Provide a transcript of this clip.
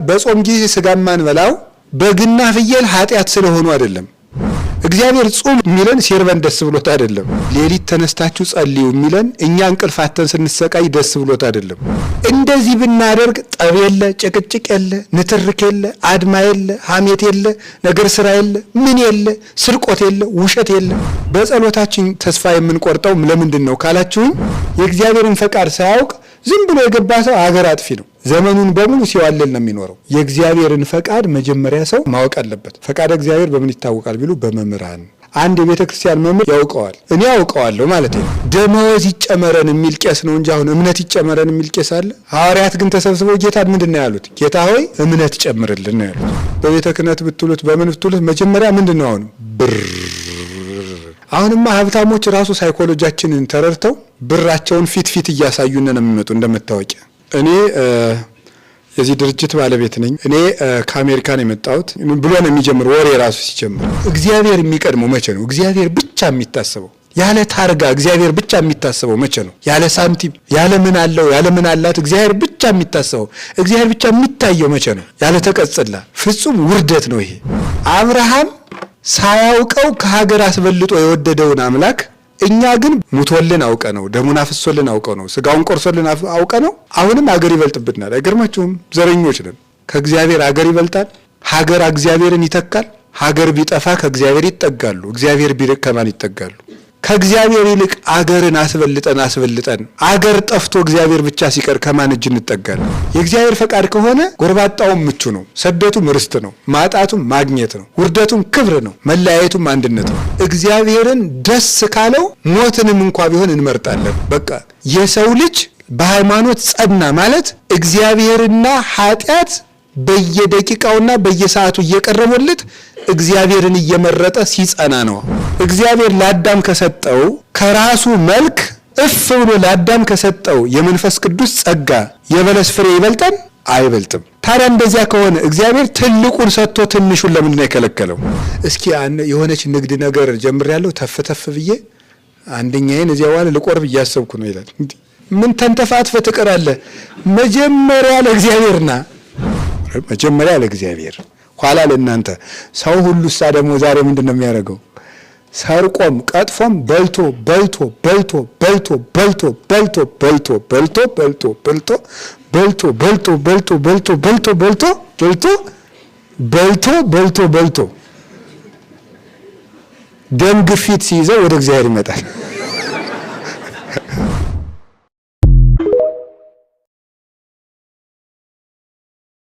በጾም ጊዜ ስጋም ማንበላው በግና ፍየል ኃጢያት ስለሆኑ አይደለም። እግዚአብሔር ጾም ሚለን ሲርበን ደስ ብሎት አይደለም። ሌሊት ተነስታችሁ ጸልዩ ሚለን እኛ እንቅልፋተን ስንሰቃይ ደስ ብሎት አይደለም። እንደዚህ ብናደርግ ጠብ የለ፣ ጭቅጭቅ የለ፣ ንትርክ የለ፣ አድማ የለ፣ ሐሜት የለ፣ ነገር ስራ የለ፣ ምን የለ፣ ስርቆት የለ፣ ውሸት የለ። በጸሎታችን ተስፋ የምንቆርጠው ለምንድን ነው ካላችሁኝ የእግዚአብሔርን ፈቃድ ሳያውቅ ዝም ብሎ የገባ ሰው አገር አጥፊ ነው። ዘመኑን በሙሉ ሲዋለል ነው የሚኖረው። የእግዚአብሔርን ፈቃድ መጀመሪያ ሰው ማወቅ አለበት። ፈቃድ እግዚአብሔር በምን ይታወቃል ቢሉ በመምህራን። አንድ የቤተ ክርስቲያን መምህር ያውቀዋል፣ እኔ ያውቀዋለሁ ማለት ነው። ደመወዝ ይጨመረን የሚል ቄስ ነው እንጂ አሁን እምነት ይጨመረን የሚል ቄስ አለ? ሐዋርያት ግን ተሰብስበው ጌታን ምንድን ነው ያሉት? ጌታ ሆይ እምነት ጨምርልን ነው ያሉት። በቤተ ክህነት ብትሉት በምን ብትሉት መጀመሪያ ምንድን ነው አሁን ብር። አሁንማ ሀብታሞች ራሱ ሳይኮሎጂያችንን ተረድተው ብራቸውን ፊት እያሳዩን ነው የሚመጡ እንደምታወቂያ። እኔ የዚህ ድርጅት ባለቤት ነኝ። እኔ ከአሜሪካን የመጣሁት ብሎ ነው የሚጀምር ወሬ ራሱ ሲጀምር። እግዚአብሔር የሚቀድመው መቼ ነው? እግዚአብሔር ብቻ የሚታሰበው ያለ ታርጋ እግዚአብሔር ብቻ የሚታሰበው መቼ ነው? ያለ ሳንቲም ያለ ምን አለው ያለ ምን አላት እግዚአብሔር ብቻ የሚታሰበው እግዚአብሔር ብቻ የሚታየው መቼ ነው? ያለ ተቀጽላ ፍጹም ውርደት ነው ይሄ። አብርሃም ሳያውቀው ከሀገር አስበልጦ የወደደውን አምላክ እኛ ግን ሙቶልን አውቀ ነው፣ ደሙን አፍሶልን አውቀ ነው፣ ስጋውን ቆርሶልን አውቀ ነው። አሁንም ሀገር ይበልጥብናል። አይገርማችሁም? ዘረኞች ነን። ከእግዚአብሔር ሀገር ይበልጣል። ሀገር እግዚአብሔርን ይተካል። ሀገር ቢጠፋ ከእግዚአብሔር ይጠጋሉ፣ እግዚአብሔር ቢርቅ ከማን ይጠጋሉ? ከእግዚአብሔር ይልቅ አገርን አስበልጠን አገር ጠፍቶ እግዚአብሔር ብቻ ሲቀር ከማን እጅ እንጠጋለን? የእግዚአብሔር ፈቃድ ከሆነ ጎርባጣውም ምቹ ነው፣ ሰደቱም ርስት ነው፣ ማጣቱም ማግኘት ነው፣ ውርደቱም ክብር ነው፣ መለያየቱም አንድነት ነው። እግዚአብሔርን ደስ ካለው ሞትንም እንኳ ቢሆን እንመርጣለን። በቃ የሰው ልጅ በሃይማኖት ጸና ማለት እግዚአብሔርና ኃጢአት በየደቂቃውና በየሰዓቱ እየቀረቡለት እግዚአብሔርን እየመረጠ ሲጸና ነው። እግዚአብሔር ለአዳም ከሰጠው ከራሱ መልክ እፍ ብሎ ለአዳም ከሰጠው የመንፈስ ቅዱስ ጸጋ የበለስ ፍሬ ይበልጣል አይበልጥም? ታዲያ እንደዚያ ከሆነ እግዚአብሔር ትልቁን ሰጥቶ ትንሹን ለምንድን ነው የከለከለው? እስኪ የሆነች ንግድ ነገር ጀምሬያለሁ ተፍ ብዬ አንደኛዬን እዚያ በኋላ ልቆርብ እያሰብኩ ነው ይላል። ምን ተንተፋትፈህ ትቀራለህ? መጀመሪያ ለእግዚአብሔርና መጀመሪያ ለእግዚአብሔር ኋላ ለእናንተ። ሰው ሁሉ ደግሞ ዛሬ ምንድን ነው የሚያደርገው? ሰርቆም ቀጥፎም በልቶ ደም ግፊት ሲይዘው ወደ እግዚአብሔር ይመጣል።